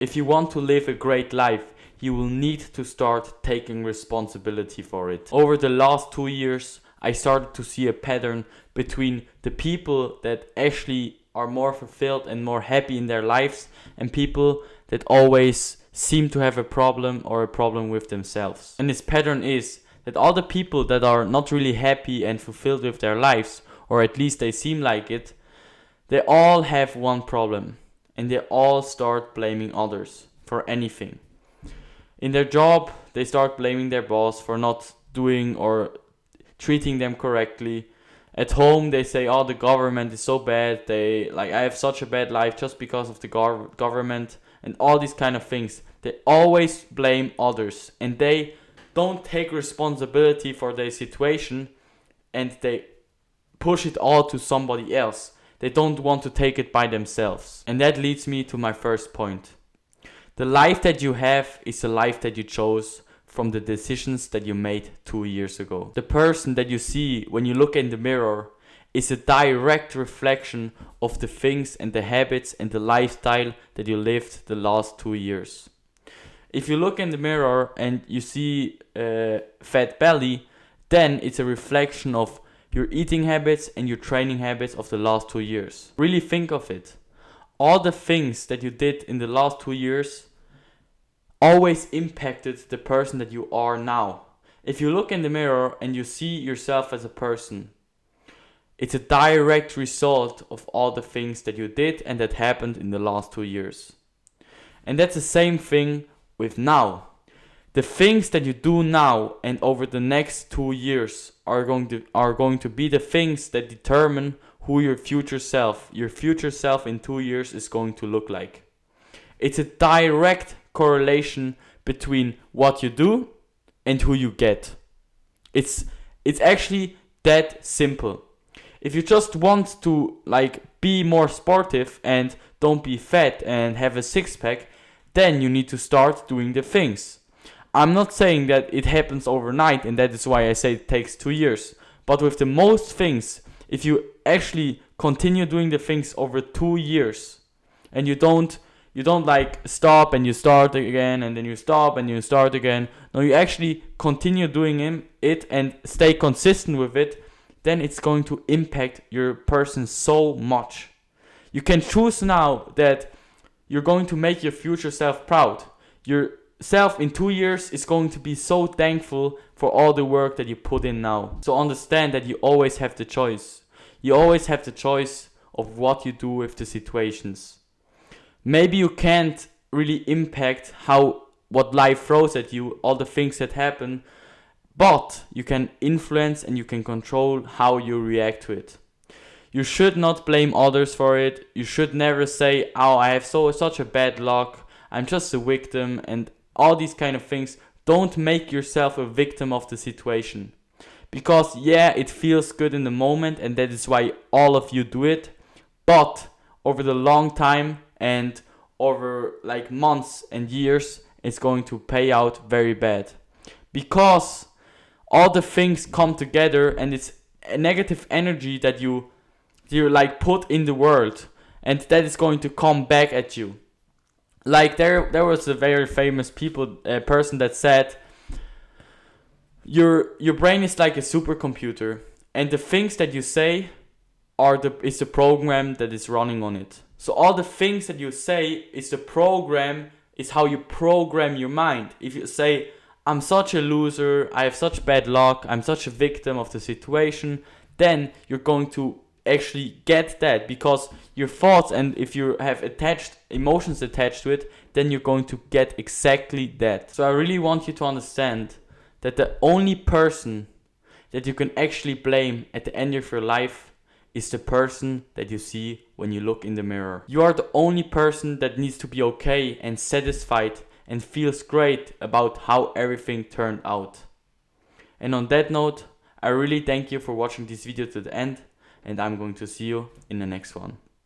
If you want to live a great life, you will need to start taking responsibility for it. Over the last 2 years, I started to see a pattern between the people that actually are more fulfilled and more happy in their lives and people that always seem to have a problem with themselves. And this pattern is that all the people that are not really happy and fulfilled with their lives, or at least they seem like it, they all have one problem, and they all start blaming others for anything. In their job, they start blaming their boss for not doing or treating them correctly. At home, they say, oh, the government is so bad, I have such a bad life just because of the government, and all these kind of things. They always blame others, and they don't take responsibility for their situation, and they push it all to somebody else. They don't want to take it by themselves. And that leads me to my first point. The life that you have is the life that you chose from the decisions that you made 2 years ago. The person that you see when you look in the mirror is a direct reflection of the things and the habits and the lifestyle that you lived the last 2 years. If you look in the mirror and you see a fat belly, then it's a reflection of your eating habits and your training habits of the last 2 years. Really think of it. All the things that you did in the last 2 years always impacted the person that you are now. If you look in the mirror and you see yourself as a person, it's a direct result of all the things that you did and that happened in the last 2 years. And that's the same thing with now. The things that you do now and over the next 2 years are going to be the things that determine who your future self in 2 years is going to look like. It's a direct correlation between what you do and who you get. It's actually that simple. If you just want to be more sportive and don't be fat and have a six-pack, then you need to start doing the things. I'm not saying that it happens overnight, and that is why I say it takes 2 years. But with the most things, if you actually continue doing the things over 2 years, and you don't stop and you start again, and then you stop and you start again. No, you actually continue doing it and stay consistent with it, then it's going to impact your person so much. You can choose now that you're going to make your future self proud. Your self in 2 years is going to be so thankful for all the work that you put in now. So understand that you always have the choice. You always have the choice of what you do with the situations. Maybe you can't really impact what life throws at you, all the things that happen, but you can influence and you can control how you react to it. You should not blame others for it. You should never say, oh, I have such a bad luck, I'm just a victim, and all these kind of things. Don't make yourself a victim of the situation. Because yeah, it feels good in the moment, and that is why all of you do it, but over the long time and over months and years, it's going to pay out very bad. Because all the things come together, and it's a negative energy that you put in the world, and that is going to come back at you. There was a very famous person that said, your brain is like a supercomputer, and the things that you say is the program that is running on it. So all the things that you say is how you program your mind. If you say, I'm such a loser, I have such bad luck, I'm such a victim of the situation, then you're going to actually get that, because your thoughts, and if you have emotions attached to it, then you're going to get exactly that. So I really want you to understand that the only person that you can actually blame at the end of your life is the person that you see when you look in the mirror. You are the only person that needs to be okay and satisfied and feels great about how everything turned out. And on that note, I really thank you for watching this video to the end, and I'm going to see you in the next one.